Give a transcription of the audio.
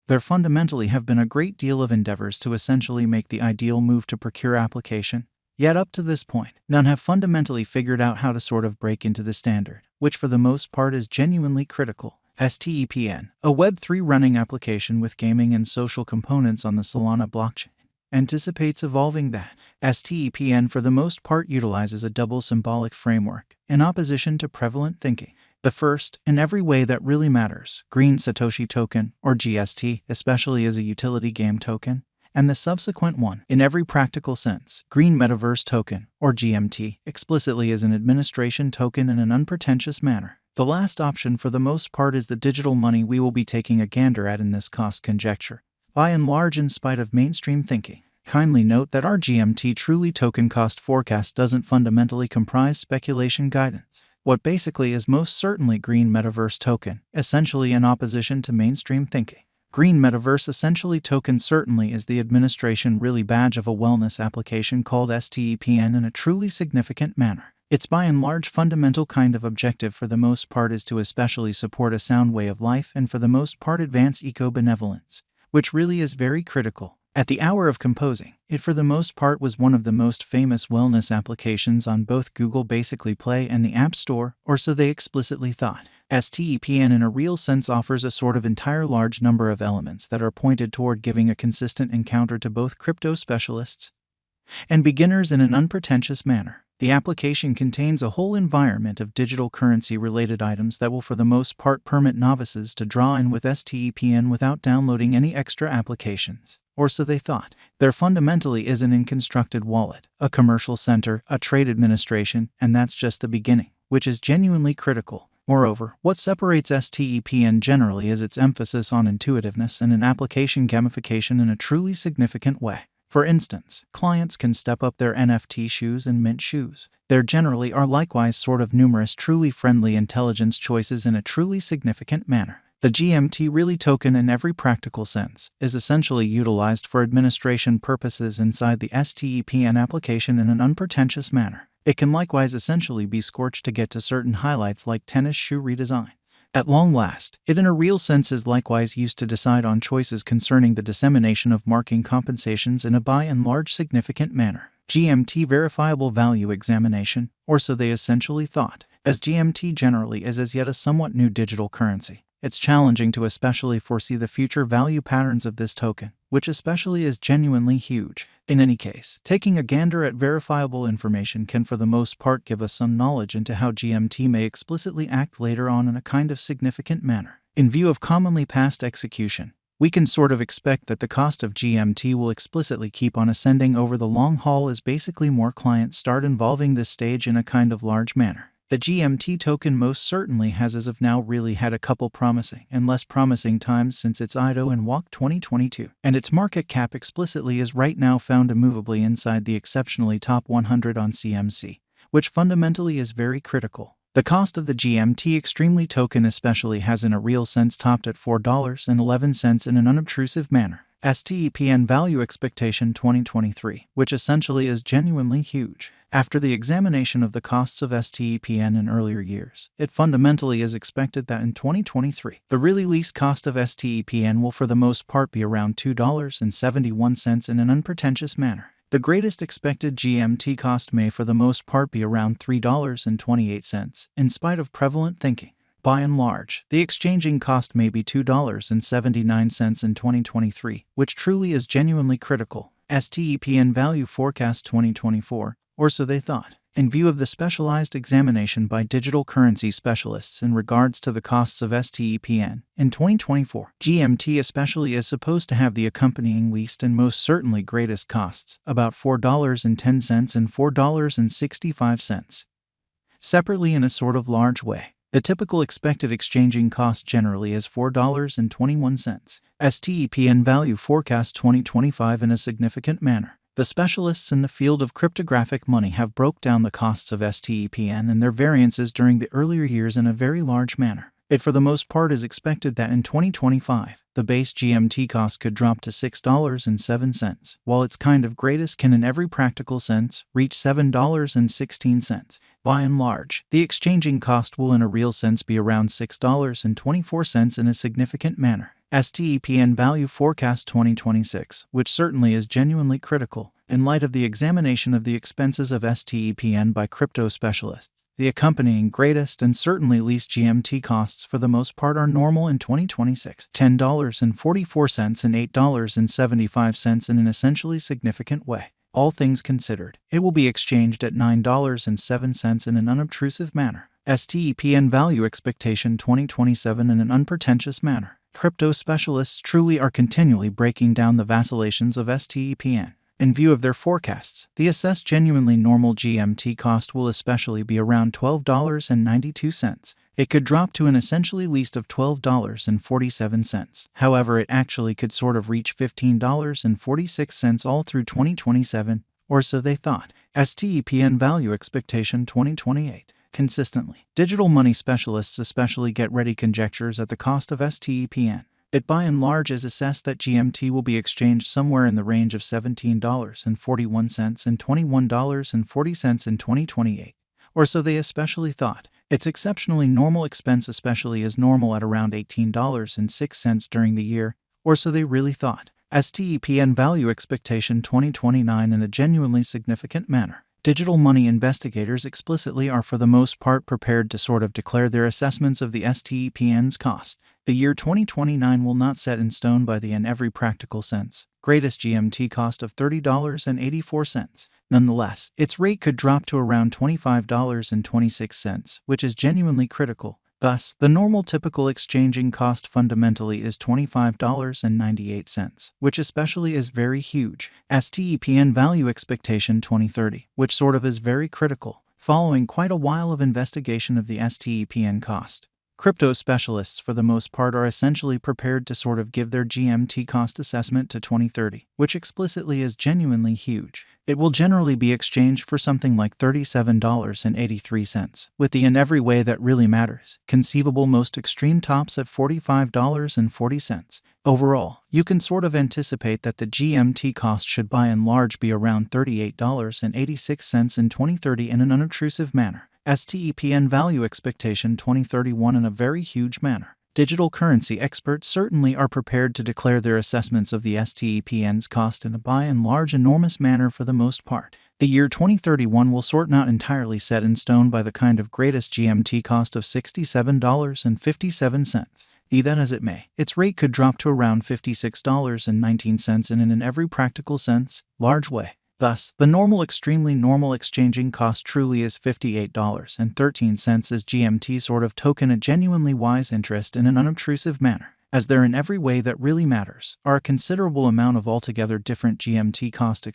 There fundamentally have been a great deal of endeavors to essentially make the ideal move to procure application. Yet up to this point, none have fundamentally figured out how to sort of break into the standard, which for the most part is genuinely critical. STEPN, a Web3 running application with gaming and social components on the Solana blockchain, anticipates evolving that. STEPN for the most part utilizes a double symbolic framework, in opposition to prevalent thinking. The first, in every way that really matters, Green Satoshi Token, or GST, especially as a utility game token, and the subsequent one, in every practical sense, Green Metaverse Token, or GMT, explicitly as an administration token in an unpretentious manner. The last option for the most part is the digital money we will be taking a gander at in this cost conjecture, by and large in spite of mainstream thinking. Kindly note that our GMT truly token cost forecast doesn't fundamentally comprise speculation guidance. What basically is most certainly Green Metaverse Token, essentially in opposition to mainstream thinking. Green Metaverse essentially token certainly is the administration really badge of a wellness application called STEPN in a truly significant manner. Its by and large fundamental kind of objective for the most part is to especially support a sound way of life and for the most part advance eco-benevolence, which really is very critical. At the hour of composing, it for the most part was one of the most famous wellness applications on both Google Basically Play and the App Store, or so they explicitly thought. STEPN in a real sense offers a sort of entire large number of elements that are pointed toward giving a consistent encounter to both crypto specialists and beginners in an unpretentious manner. The application contains a whole environment of digital currency-related items that will for the most part permit novices to draw in with STEPN without downloading any extra applications. Or so they thought. There fundamentally is an constructed wallet, a commercial center, a trade administration, and that's just the beginning, which is genuinely critical. Moreover, what separates STEPN generally is its emphasis on intuitiveness and an application gamification in a truly significant way. For instance, clients can step up their NFT shoes and mint shoes. There generally are likewise sort of numerous truly friendly intelligence choices in a truly significant manner. The GMT really token in every practical sense is essentially utilized for administration purposes inside the STEPN application in an unpretentious manner. It can likewise essentially be scorched to get to certain highlights like tennis shoe redesign. At long last, it in a real sense is likewise used to decide on choices concerning the dissemination of marking compensations in a by and large significant manner. GMT verifiable value examination, or so they essentially thought. As GMT generally is as yet a somewhat new digital currency, it's challenging to especially foresee the future value patterns of this token, which especially is genuinely huge. In any case, taking a gander at verifiable information can for the most part give us some knowledge into how GMT may explicitly act later on in a kind of significant manner. In view of commonly past execution, we can sort of expect that the cost of GMT will explicitly keep on ascending over the long haul as basically more clients start involving this stage in a kind of large manner. The GMT token most certainly has as of now really had a couple promising and less promising times since its IDO in WOC 2022, and its market cap explicitly is right now found immovably inside the exceptionally top 100 on CMC, which fundamentally is very critical. The cost of the GMT extremely token especially has in a real sense topped at $4.11 in an unobtrusive manner. STEPN value expectation 2023, which essentially is genuinely huge. After the examination of the costs of STEPN in earlier years, it fundamentally is expected that in 2023, the really least cost of STEPN will for the most part be around $2.71 in an unpretentious manner. The greatest expected GMT cost may for the most part be around $3.28, in spite of prevalent thinking. By and large, the exchanging cost may be $2.79 in 2023, which truly is genuinely critical. STEPN value forecast 2024, or so they thought. In view of the specialized examination by digital currency specialists in regards to the costs of STEPN, in 2024, GMT especially is supposed to have the accompanying least and most certainly greatest costs, about $4.10 and $4.65. Separately in a sort of large way. The typical expected exchanging cost generally is $4.21. STEPN value forecast 2025 in a significant manner. The specialists in the field of cryptographic money have broke down the costs of STEPN and their variances during the earlier years in a very large manner. It for the most part is expected that in 2025, the base GMT cost could drop to $6.07, while its kind of greatest can in every practical sense reach $7.16. By and large, the exchanging cost will in a real sense be around $6.24 in a significant manner. STEPN Value Forecast 2026, which certainly is genuinely critical in light of the examination of the expenses of STEPN by crypto specialists. The accompanying greatest and certainly least GMT costs for the most part are normal in 2026, $10.44 and $8.75 in an essentially significant way. All things considered, it will be exchanged at $9.07 in an unobtrusive manner. STEPN Value Expectation 2027 in an unpretentious manner. Crypto specialists truly are continually breaking down the vacillations of STEPN. In view of their forecasts, the assessed genuinely normal GMT cost will especially be around $12.92. It could drop to an essentially least of $12.47. However, it actually could sort of reach $15.46 all through 2027, or so they thought. STEPN Value Expectation 2028. Consistently, digital money specialists especially get ready conjectures at the cost of STEPN. It by and large is assessed that GMT will be exchanged somewhere in the range of $17.41 and $21.40 in 2028, or so they especially thought. Its exceptionally normal expense especially is normal at around $18.06 during the year, or so they really thought. STEPN Value Expectation 2029 in a genuinely significant manner. Digital money investigators explicitly are for the most part prepared to sort of declare their assessments of the STEPN's cost. The year 2029 will not set in stone by the in every practical sense. Greatest GMT cost of $30.84. Nonetheless, its rate could drop to around $25.26, which is genuinely critical. Thus, the normal typical exchanging cost fundamentally is $25.98, which especially is very huge. STEPN Value Expectation 2030, which sort of is very critical, following quite a while of investigation of the STEPN cost. Crypto specialists for the most part are essentially prepared to sort of give their GMT cost assessment to 2030, which explicitly is genuinely huge. It will generally be exchanged for something like $37.83, with the in every way that really matters, conceivable most extreme tops at $45.40. Overall, you can sort of anticipate that the GMT cost should by and large be around $38.86 in 2030 in an unobtrusive manner. STEPN Value Expectation 2031 in a very huge manner. Digital currency experts certainly are prepared to declare their assessments of the STEPN's cost in a by and large enormous manner for the most part. The year 2031 will sort not entirely set in stone by the kind of greatest GMT cost of $67.57. Be that as it may, its rate could drop to around $56.19 in an every practical sense, large way. Thus, the normal extremely normal exchanging cost truly is $58.13 as GMT sort of token a genuinely wise interest in an unobtrusive manner, as there in every way that really matters are a considerable amount of altogether different GMT cost